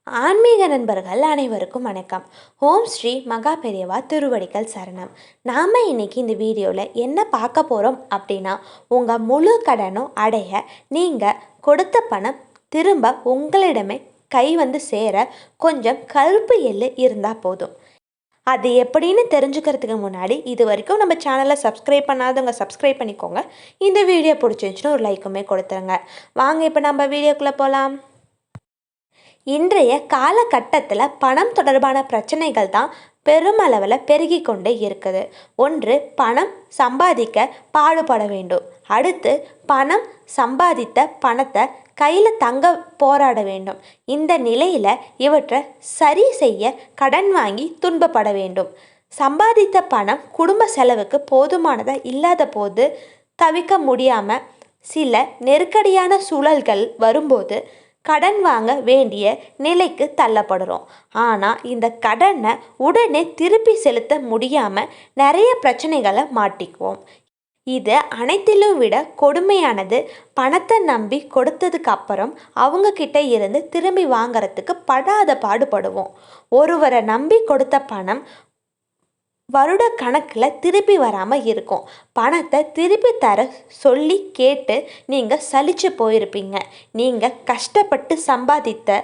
ஆன்மீக நண்பர்கள் அனைவருக்கும் வணக்கம். ஓம் ஸ்ரீ மகா பெரியவா திருவடிகள் சரணம். நாம் இன்னைக்கு இந்த வீடியோவில் என்ன பார்க்க போகிறோம் அப்படின்னா, உங்கள் முழு கடனும் அடைய நீங்கள் கொடுத்த பணம் திரும்ப உங்களிடமே கை வந்து சேர கொஞ்சம் கருப்பு எள்ளு இருந்தால் போதும். அது எப்படின்னு தெரிஞ்சுக்கிறதுக்கு முன்னாடி இது வரைக்கும் நம்ம சேனலை சப்ஸ்கிரைப் பண்ணாதவங்க சப்ஸ்கிரைப் பண்ணிக்கோங்க. இந்த வீடியோ பிடிச்சிருந்துச்சுன்னா ஒரு லைக்குமே கொடுத்துருங்க. வாங்க இப்போ நம்ம வீடியோக்குள்ளே போகலாம். இன்றைய காலகட்டத்தில் பணம் தொடர்பான பிரச்சனைகள் தான் பெருமளவில் பெருகி கொண்டே இருக்குது. ஒன்று, பணம் சம்பாதிக்க பாடுபட வேண்டும். அடுத்து, பணம் சம்பாதித்த பணத்தை கையில் தங்க போராட வேண்டும். இந்த நிலையில் இவற்றை சரி செய்ய கடன் வாங்கி துன்பப்பட வேண்டும். சம்பாதித்த பணம் குடும்ப செலவுக்கு போதுமானதாக இல்லாத போது தவிர்க்க முடியாமல் சில நெருக்கடியான சூழல்கள் வரும்போது கடன் வாங்க வேண்டிய நிலைக்கு தள்ளப்படுறோம். ஆனால் இந்த கடனை உடனே திருப்பி செலுத்த முடியாமல் நிறைய பிரச்சனைகளை மாட்டிக்குவோம். இது அனைத்திலும் விட கொடுமையானது, பணத்தை நம்பி கொடுத்ததுக்கு அப்புறம் அவங்க கிட்ட இருந்து திரும்பி வாங்கிறதுக்கு படாத பாடுபடுவோம். ஒருவரை நம்பி கொடுத்த பணம் வருட கணக்கில் திருப்பி வராமல் இருக்கும். பணத்தை திருப்பி தர சொல்லி கேட்டு நீங்கள் சலிச்சு போயிருப்பீங்க. நீங்கள் கஷ்டப்பட்டு சம்பாதித்த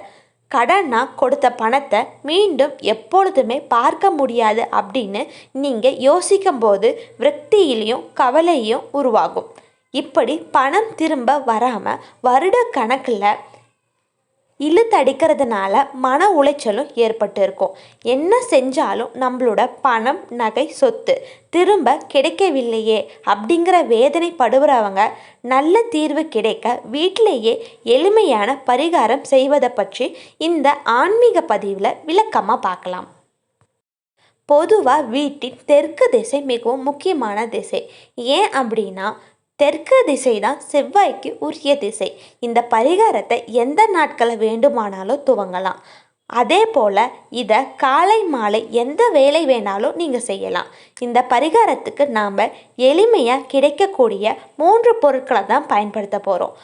கடனாக கொடுத்த பணத்தை மீண்டும் எப்பொழுதுமே பார்க்க முடியாது அப்படின்னு நீங்கள் யோசிக்கும்போது விரக்தியிலையும் கவலையும் உருவாகும். இப்படி பணம் திரும்ப வராமல் வருட கணக்கில் இழுத்தடிக்கிறதுனால மன உளைச்சலும் ஏற்பட்டு இருக்கும். என்ன செஞ்சாலும் நம்மளோட பணம், நகை, சொத்து திரும்ப கிடைக்கவில்லையே அப்படிங்கிற வேதனைப்படுகிறவங்க நல்ல தீர்வு கிடைக்க வீட்டிலேயே எளிமையான பரிகாரம் செய்வதை பற்றி இந்த ஆன்மீக பதிவில் விளக்கமாக பார்க்கலாம். பொதுவாக வீட்டின் தெற்கு திசை மிகவும் முக்கியமான திசை. ஏன் அப்படின்னா, தெற்கு திசை தான் செவ்வாய்க்கு உரிய திசை. இந்த பரிகாரத்தை எந்த நாட்களை வேண்டுமானாலும் துவங்கலாம். அதே போல் இதை காலை மாலை எந்த வேலை வேணாலும் நீங்கள் செய்யலாம். இந்த பரிகாரத்துக்கு நாம் எளிமையாக கிடைக்கக்கூடிய 3 பொருட்களை தான் பயன்படுத்த போகிறோம்.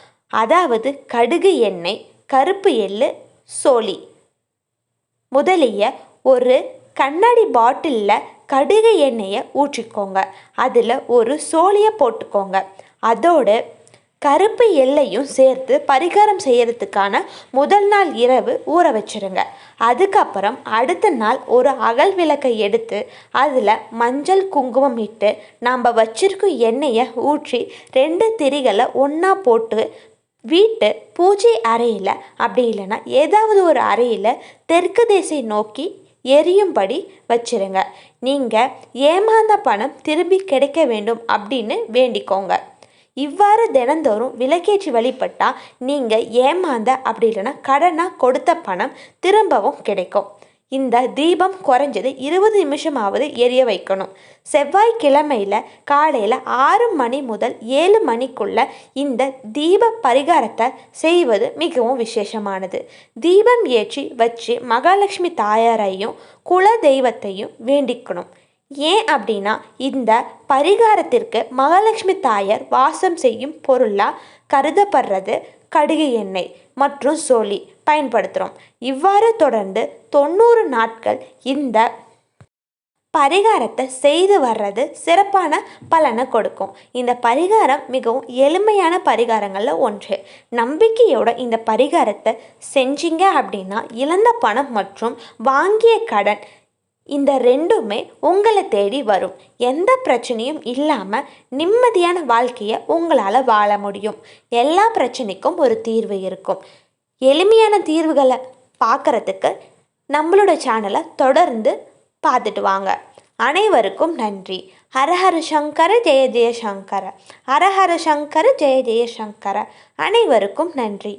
அதாவது கடுகு எண்ணெய், கருப்பு எள்ளு, சோளி முதலிய ஒரு கண்ணாடி பாட்டிலில் கடுகு எண்ணெயை ஊற்றிக்கோங்க. அதில் ஒரு சோளியை போட்டுக்கோங்க. அதோடு கருப்பு எள்ளையும் சேர்த்து பரிகாரம் செய்யறதுக்கான முதல் நாள் இரவு ஊற வச்சிருங்க. அதுக்கப்புறம் அடுத்த நாள் ஒரு அகல் விளக்கை எடுத்து அதில் மஞ்சள் குங்குமம் இட்டு நாம் வச்சிருக்கும் எண்ணெயை ஊற்றி 2 திரிகளை ஒன்றா போட்டு வீட்டு பூஜை அறையில் அப்படி இல்லைன்னா ஏதாவது ஒரு அறையில் தெற்கு திசை நோக்கி எரியும்படி வச்சிருங்க. நீங்கள் ஏமாந்த பணம் திரும்பி கிடைக்க வேண்டும் அப்படின்னு வேண்டிக்கோங்க. இவ்வாறு தினந்தோறும் விளக்கேற்றி வழிபட்டால் நீங்கள் ஏமாந்த அப்படி இல்லைன்னா கடனாக கொடுத்த பணம் திரும்பவும் கிடைக்கும். இந்த தீபம் குறைஞ்சது 20 நிமிஷமாவது எரிய வைக்கணும். செவ்வாய்க்கிழமையில் காலையில் 6 மணி முதல் 7 மணிக்குள்ள இந்த தீப பரிகாரத்தை செய்வது மிகவும் விசேஷமானது. தீபம் ஏற்றி வச்சு மகாலட்சுமி தாயாரையும் குல தெய்வத்தையும் வேண்டிக்கணும். ஏன் அப்படின்னா, இந்த பரிகாரத்திற்கு மகாலட்சுமி தாயார் வாசம் செய்யும் பொருளாக கருதப்படுறது கடுகு எண்ணெய் மற்றும் சோளி பயன்படுத்துகிறோம். இவ்வாறு தொடர்ந்து 90 நாட்கள் இந்த பரிகாரத்தை செய்து வர்றது சிறப்பான பலனை கொடுக்கும். இந்த பரிகாரம் மிகவும் எளிமையான பரிகாரங்களில் ஒன்று. நம்பிக்கையோட இந்த பரிகாரத்தை செஞ்சீங்க அப்படின்னா இழந்த பணம் மற்றும் வாங்கிய கடன் இந்த 2மே உங்களை தேடி வரும். எந்த பிரச்சனையும் இல்லாமல் நிம்மதியான வாழ்க்கையை உங்களால் வாழ முடியும். எல்லா பிரச்சனைக்கும் ஒரு தீர்வு இருக்கும். எளிமையான தீர்வுகளை பார்க்குறதுக்கு நம்மளோட சேனலை தொடர்ந்து பார்த்துட்டு வாங்க. அனைவருக்கும் நன்றி. ஹரஹர சங்கர ஜெய ஜெய சங்கர. ஹரஹர சங்கர ஜெய ஜெய சங்கர. அனைவருக்கும் நன்றி.